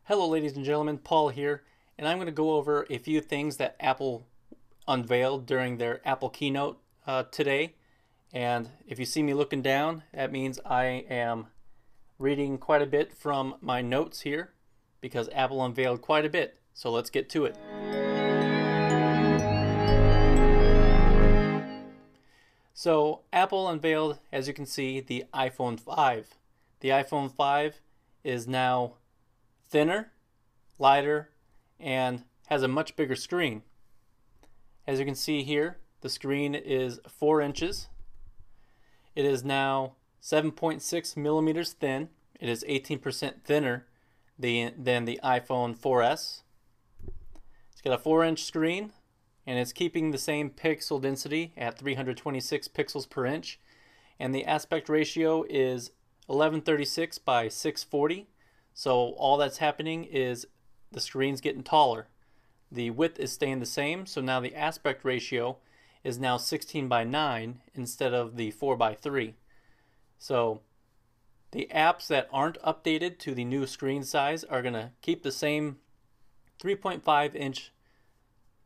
Hello ladies and gentlemen, Paul here, and I'm going to go over a few things that Apple unveiled during their Apple keynote today. And if you see me looking down, that means I am reading quite a bit from my notes here because Apple unveiled quite a bit. So let's get to it. So Apple unveiled, as you can see, the iPhone 5. The iPhone 5 is now thinner, lighter, and has a much bigger screen. As you can see here, the screen is 4 inches. It is now 7.6 millimeters thin. It is 18% thinner than the iPhone 4S. It's got a 4-inch screen, and it's keeping the same pixel density at 326 pixels per inch. And the aspect ratio is 1136 by 640. So all that's happening is the screen's getting taller. The width is staying the same, so now the aspect ratio is now 16 by 9 instead of the 4 by 3. So the apps that aren't updated to the new screen size are going to keep the same 3.5 inch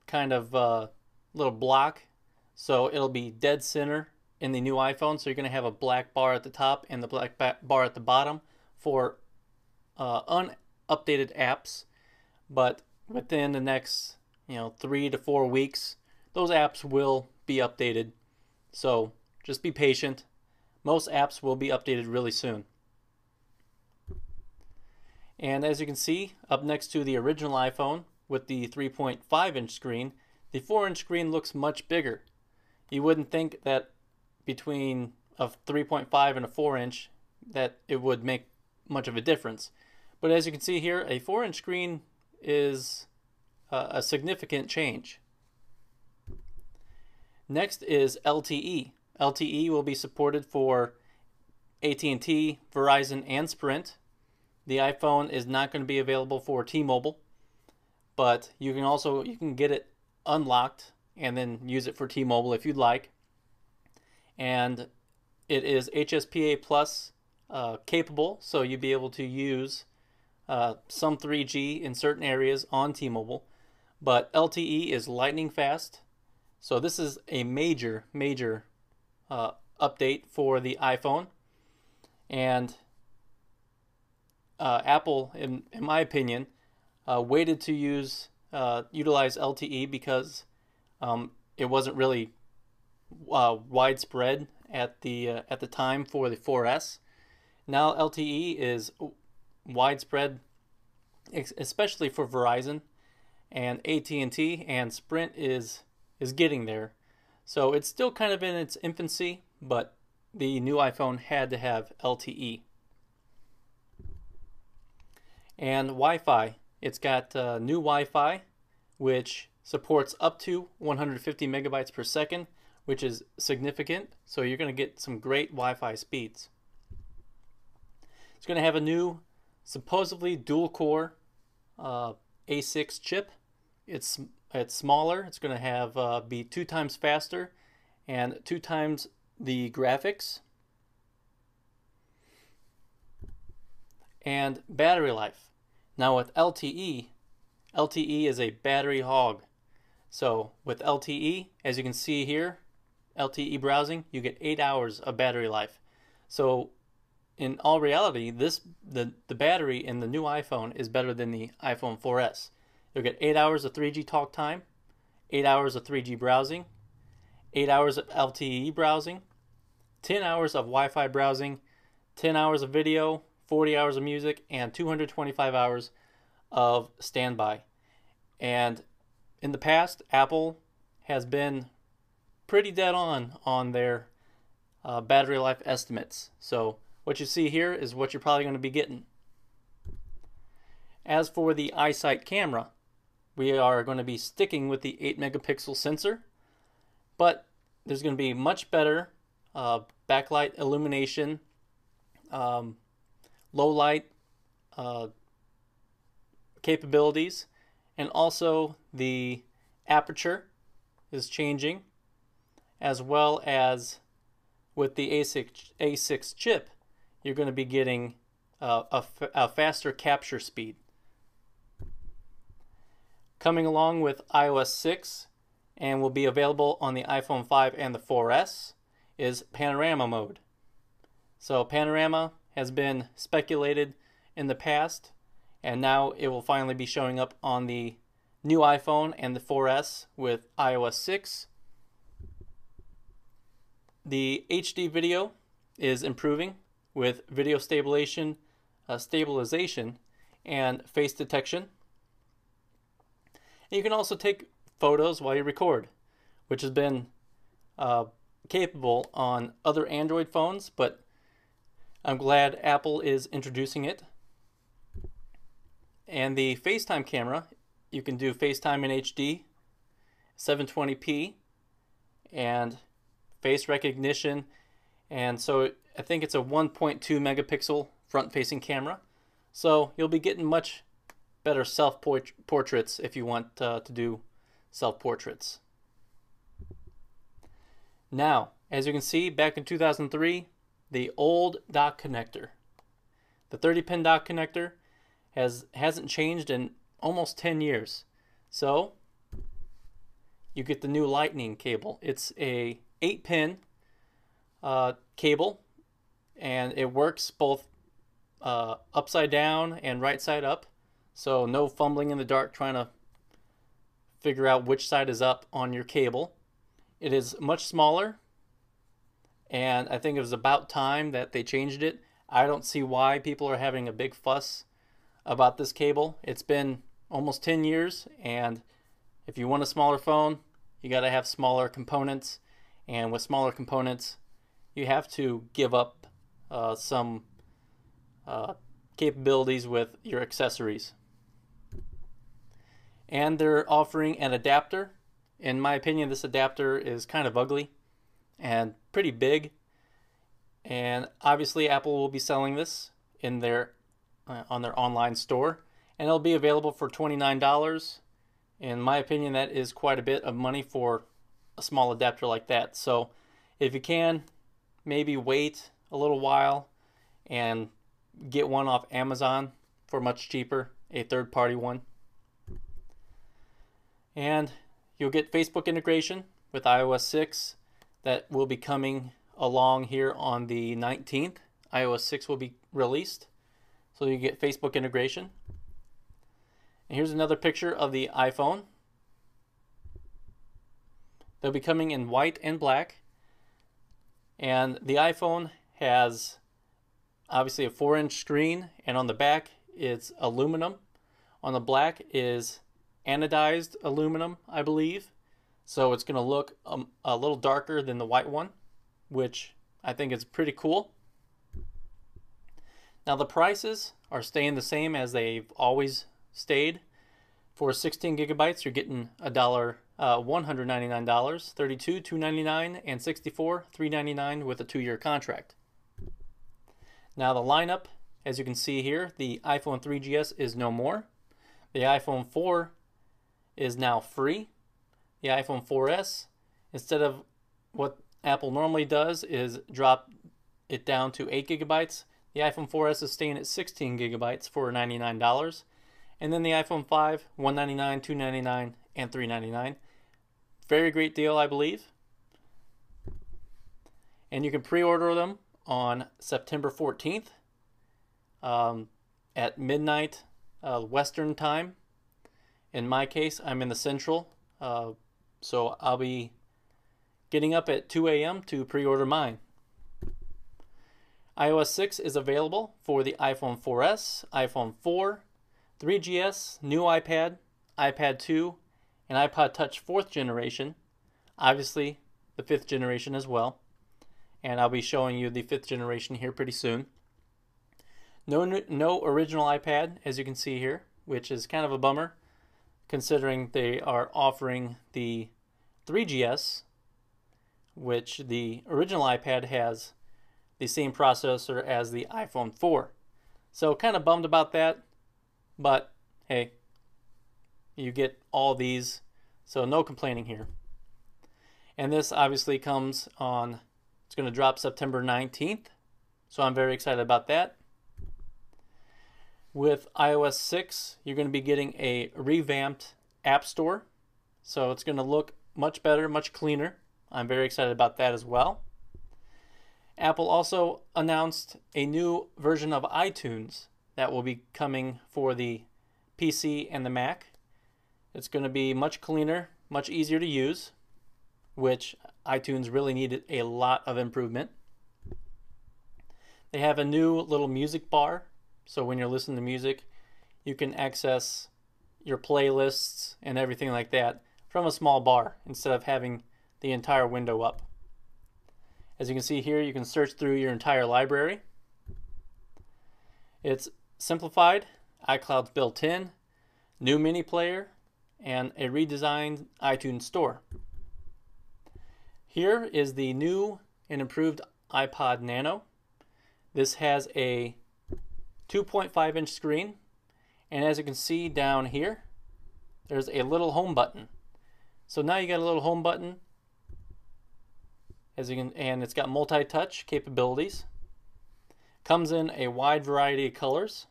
kind of little block. So it'll be dead center in the new iPhone. So you're going to have a black bar at the top and the black bar at the bottom for unupdated apps. But within the next 3 to 4 weeks, those apps will be updated. So just be patient. Most apps will be updated really soon. And as you can see, up next to the original iPhone with the 3.5 inch screen, the 4-inch screen looks much bigger. You wouldn't think that between a 3.5 and a 4-inch that it would make much of a difference. But as you can see here, a 4-inch screen is a significant change. Next is LTE. LTE will be supported for AT&T, Verizon, and Sprint. The iPhone is not going to be available for T-Mobile, but you can get it unlocked and then use it for T-Mobile if you'd like. And it is HSPA Plus capable, so you'll be able to use some 3G in certain areas on T-Mobile, but LTE is lightning fast. So this is a major update for the iPhone, and Apple, in my opinion, waited to utilize LTE because it wasn't really widespread at the time for the 4S. Now LTE is widespread, especially for Verizon, and AT&T and Sprint is getting there. So it's still kind of in its infancy, but the new iPhone had to have LTE. And Wi-Fi. It's got new Wi-Fi, which supports up to 150 megabytes per second, which is significant. So you're going to get some great Wi-Fi speeds. It's going to have a new, supposedly dual-core A6 chip. It's smaller. It's going to have be 2 times faster and 2 times the graphics. And battery life. Now with LTE is a battery hog. So with LTE, as you can see here, LTE browsing, you get 8 hours of battery life. So in all reality, the battery in the new iPhone is better than the iPhone 4S. You'll get 8 hours of 3G talk time, 8 hours of 3G browsing, 8 hours of LTE browsing, 10 hours of Wi-Fi browsing, 10 hours of video, 40 hours of music, and 225 hours of standby. And in the past, Apple has been pretty dead on their battery life estimates. So what you see here is what you're probably going to be getting. As for the iSight camera, we are going to be sticking with the 8 megapixel sensor, but there's going to be much better backlight illumination, low light capabilities, and also the aperture is changing, as well as with the A6 chip, you're going to be getting a faster capture speed. Coming along with iOS 6 and will be available on the iPhone 5 and the 4S is panorama mode. So panorama has been speculated in the past, and now it will finally be showing up on the new iPhone and the 4S with iOS 6. The HD video is improving with video stabilization and face detection. And you can also take photos while you record, which has been capable on other Android phones, but I'm glad Apple is introducing it. And the FaceTime camera, you can do FaceTime in HD, 720p, and face recognition. And so I think it's a 1.2 megapixel front-facing camera. So you'll be getting much better self-portraits if you want to do self-portraits. Now, as you can see, back in 2003, the old dock connector, the 30-pin dock connector, hasn't changed in almost 10 years. So you get the new lightning cable. It's a 8-pin cable, and it works both upside down and right side up. So no fumbling in the dark trying to figure out which side is up on your cable. It is much smaller, and I think it was about time that they changed it. I don't see why people are having a big fuss about this cable. It's been almost 10 years, and if you want a smaller phone, you got to have smaller components, and with smaller components you have to give up some capabilities with your accessories. And they're offering an adapter. In my opinion, this adapter is kind of ugly and pretty big, and obviously Apple will be selling this in their on their online store, and it'll be available for $29. In my opinion, that is quite a bit of money for a small adapter like that. So if you can, maybe wait a little while and get one off Amazon for much cheaper, a third-party one. And you'll get Facebook integration with iOS 6 that will be coming along here on the 19th. iOS 6 will be released, so you get Facebook integration. And here's another picture of the iPhone. They'll be coming in white and black. And the iPhone has obviously a 4-inch screen, and on the back it's aluminum. On the black is anodized aluminum, I believe. So it's going to look a little darker than the white one, which I think is pretty cool. Now the prices are staying the same as they've always stayed. For 16 gigabytes, you're getting $199, $32, $299, and $64, $399 with a 2-year contract. Now the lineup, as you can see here, the iPhone 3GS is no more. The iPhone 4 is now free. The iPhone 4S, instead of what Apple normally does is drop it down to 8 gigabytes, the iPhone 4S is staying at 16 gigabytes for $99. And then the iPhone 5, $199, $299, and $399. Very great deal, I believe. And you can pre-order them on September 14th at midnight Western time. In my case, I'm in the Central, so I'll be getting up at 2 a.m. to pre-order mine. iOS 6 is available for the iPhone 4S, iPhone 4, 3GS, new iPad, iPad 2, and iPod Touch 4th generation. Obviously, the 5th generation as well. And I'll be showing you the 5th generation here pretty soon. No original iPad, as you can see here, which is kind of a bummer, considering they are offering the 3GS, which the original iPad has the same processor as the iPhone 4. So kind of bummed about that, but hey, you get all these, so no complaining here. And this obviously comes on, it's going to drop September 19th, so I'm very excited about that. With iOS 6, you're going to be getting a revamped App Store. So it's going to look much better, much cleaner. I'm very excited about that as well. Apple also announced a new version of iTunes that will be coming for the PC and the Mac. It's going to be much cleaner, much easier to use, which iTunes really needed a lot of improvement. They have a new little music bar, so when you're listening to music, you can access your playlists and everything like that from a small bar instead of having the entire window up. As you can see here, you can search through your entire library. It's simplified, iCloud's built in, new mini player, and a redesigned iTunes store. Here is the new and improved iPod Nano. This has a 2.5-inch screen, and as you can see down here, there's a little home button. So now you got a little home button, and it's got multi-touch capabilities. Comes in a wide variety of colors.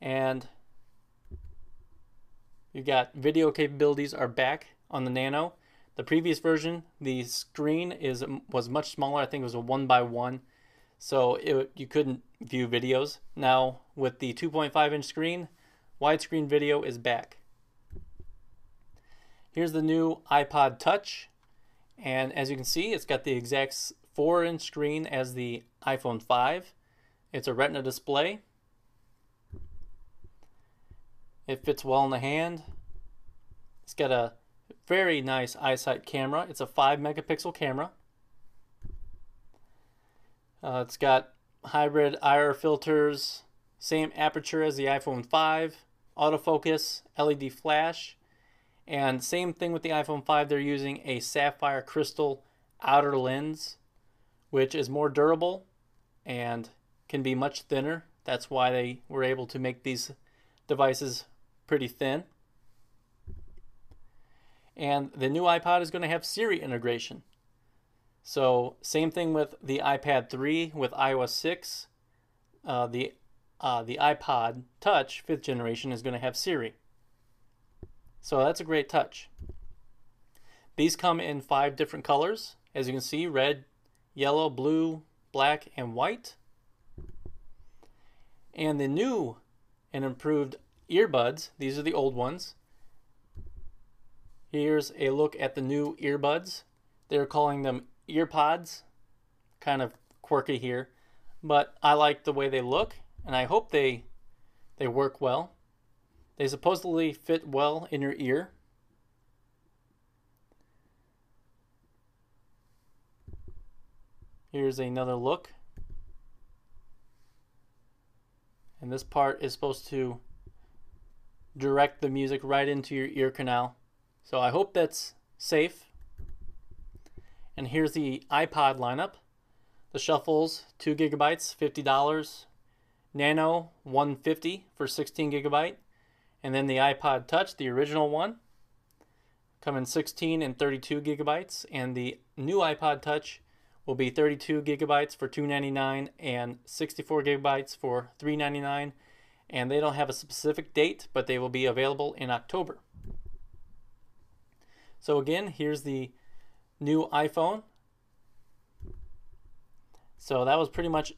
And you got video capabilities are back on the Nano. The previous version, the screen was much smaller. I think it was a 1x1, so you couldn't view videos. Now with the 2.5-inch screen, widescreen video is back. Here's the new iPod Touch, and as you can see, it's got the exact 4-inch screen as the iPhone 5. It's a Retina display. It fits well in the hand. It's got a very nice eyesight camera. It's a 5-megapixel camera. It's got hybrid IR filters, same aperture as the iPhone 5, autofocus, LED flash, and same thing with the iPhone 5. They're using a sapphire crystal outer lens, which is more durable and can be much thinner. That's why they were able to make these devices pretty thin. And the new iPod is going to have Siri integration. So same thing with the iPad 3 with iOS 6. The iPod Touch 5th generation is going to have Siri. So that's a great touch. These come in 5 different colors. As you can see, red, yellow, blue, black, and white. And the new and improved earbuds, these are the old ones. Here's a look at the new earbuds. They're calling them EarPods. Kind of quirky here, but I like the way they look, and I hope they work well. They supposedly fit well in your ear. Here's another look. And this part is supposed to direct the music right into your ear canal. So I hope that's safe. And here's the iPod lineup. The Shuffles, 2 gigabytes, $50. Nano, $150 for 16 gigabyte. And then the iPod Touch, the original one, come in 16 and 32 gigabytes. And the new iPod Touch will be 32 gigabytes for $299 and 64 gigabytes for $399. And they don't have a specific date, but they will be available in October. So again, here's the new iPhone. So that was pretty much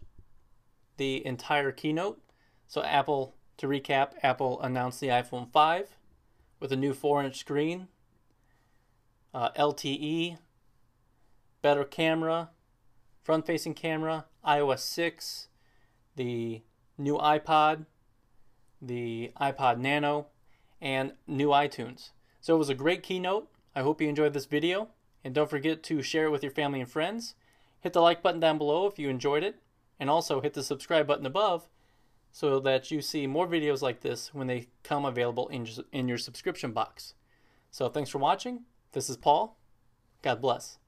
the entire keynote. So Apple, to recap, Apple announced the iPhone 5 with a new 4-inch screen, LTE, better camera, front-facing camera, iOS 6, the new iPod, the iPod Nano, and new iTunes. So it was a great keynote. I hope you enjoyed this video, and don't forget to share it with your family and friends. Hit the like button down below if you enjoyed it, and also hit the subscribe button above so that you see more videos like this when they come available in your subscription box. So thanks for watching. This is Paul. God bless.